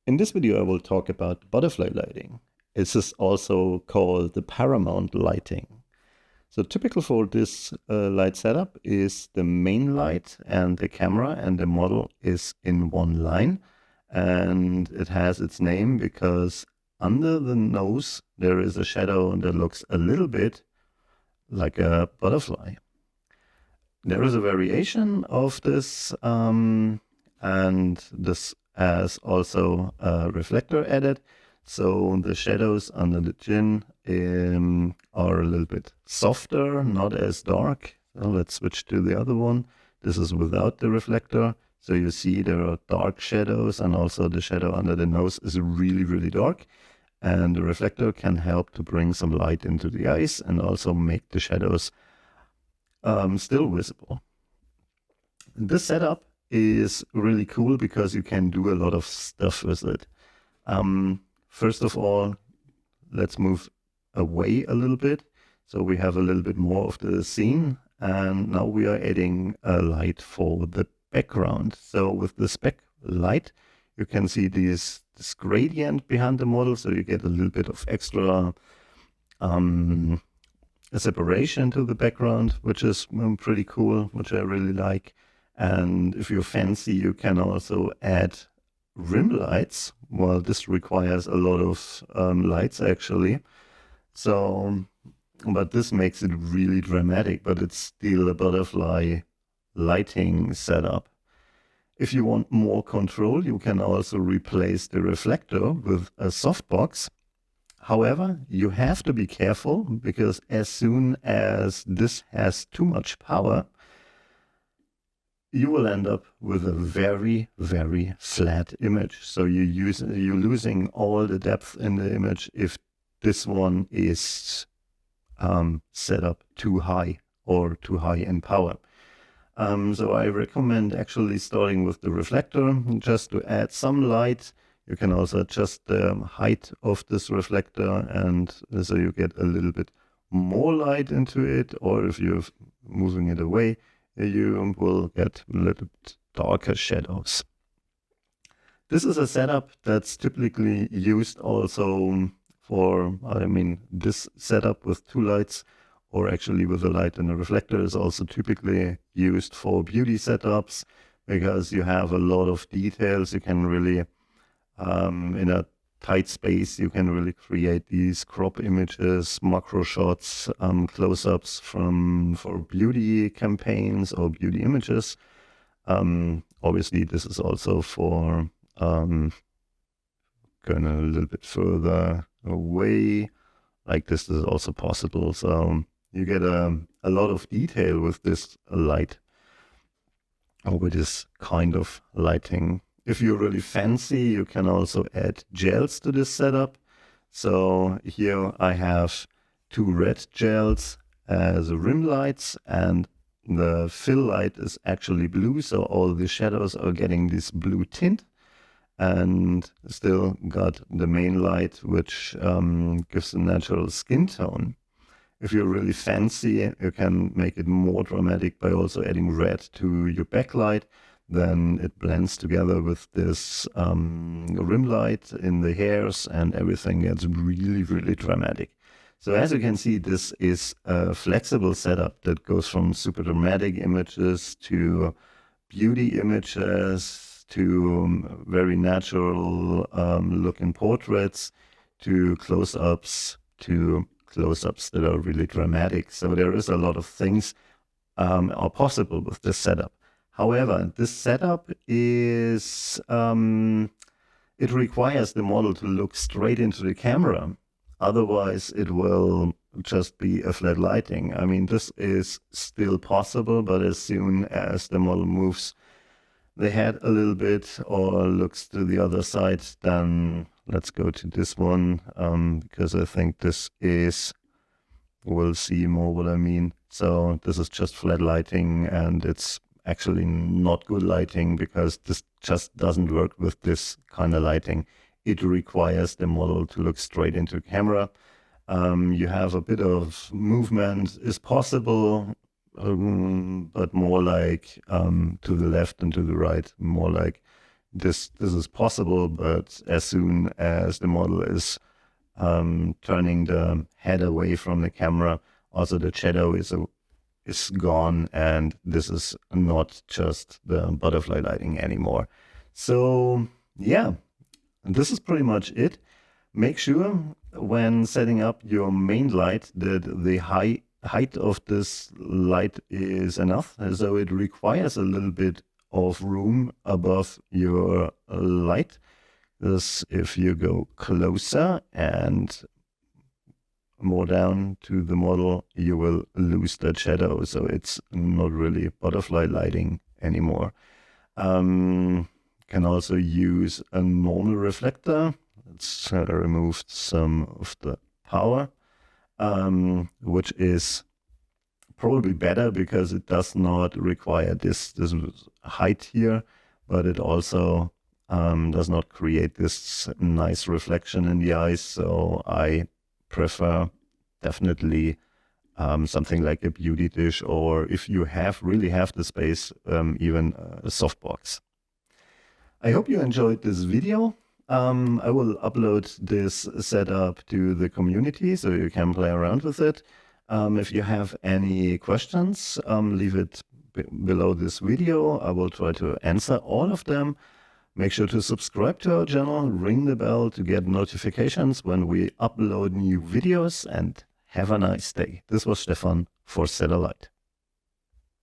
In this video, I will talk about butterfly lighting. This is also called the paramount lighting. So typical for this light setup is the main light and the camera and the model is in one line. And it has its name because under the nose, there is a shadow that looks a little bit like a butterfly. There is a variation of this, and this has also a reflector added. So the shadows under the chin are a little bit softer, not as dark. So let's switch to the other one. This is without the reflector. So you see there are dark shadows, and also the shadow under the nose is really, really dark. And the reflector can help to bring some light into the eyes and also make the shadows still visible. This setup is really cool because you can do a lot of stuff with it. First of all, let's move away a little bit. So we have a little bit more of the scene, and now we are adding a light for the background. So with this backlight, you can see this gradient behind the model, so you get a little bit of extra a separation to the background, which is pretty cool, which I really like. And if you're fancy, you can also add rim lights. Well, this requires a lot of lights actually. So, but this makes it really dramatic, but it's still a butterfly lighting setup. If you want more control, you can also replace the reflector with a softbox. However, you have to be careful because as soon as this has too much power, you will end up with a very, very flat image. So you're losing all the depth in the image if this one is set up too high or too high in power. So I recommend actually starting with the reflector just to add some light. You can also adjust the height of this reflector, and so you get a little bit more light into it, or if you're moving it away, you will get a little bit darker shadows. This is a setup that's typically used also for, this setup with two lights, or actually with a light and a reflector, is also typically used for beauty setups because you have a lot of details. You can really, in a tight space, you can really create these crop images, macro shots, close-ups for beauty campaigns or beauty images. Obviously, this is also for going a little bit further away. Like this is also possible. So you get a lot of detail with this light, or with this kind of lighting. If you're really fancy, you can also add gels to this setup. So here I have two red gels as rim lights, and the fill light is actually blue, so all the shadows are getting this blue tint, and still got the main light, which gives a natural skin tone. If you're really fancy, you can make it more dramatic by also adding red to your backlight. Then it blends together with this rim light in the hairs, and everything gets really, really dramatic. So as you can see, this is a flexible setup that goes from super dramatic images to beauty images to very natural looking portraits to close-ups that are really dramatic. So there is a lot of things are possible with this setup. However, this setup is, it requires the model to look straight into the camera. Otherwise, it will just be a flat lighting. I mean, this is still possible, but as soon as the model moves the head a little bit or looks to the other side, then let's go to this one, because I think this is, we'll see more what I mean. So this is just flat lighting, and it's actually not good lighting because this just doesn't work with this kind of lighting. It requires the model to look straight into camera. You have a bit of movement is possible, but more like to the left and to the right, more like this is possible, but as soon as the model is turning the head away from the camera, also the shadow is gone, and this is not just the butterfly lighting anymore. So yeah, this is pretty much it. Make sure when setting up your main light that the height of this light is enough, so it requires a little bit of room above your light. Because if you go closer and more down to the model, you will lose that shadow, so it's not really butterfly lighting anymore. Can also use a normal reflector. Let's remove some of the power, which is probably better because it does not require this height here, but it also does not create this nice reflection in the eyes. So I prefer definitely something like a beauty dish, or if you really have the space, even a softbox. I hope you enjoyed this video. I will upload this setup to the community so you can play around with it. If you have any questions, leave it below this video. I will try to answer all of them. Make sure to subscribe to our channel, ring the bell to get notifications when we upload new videos, and have a nice day. This was Stefan for set.a.light.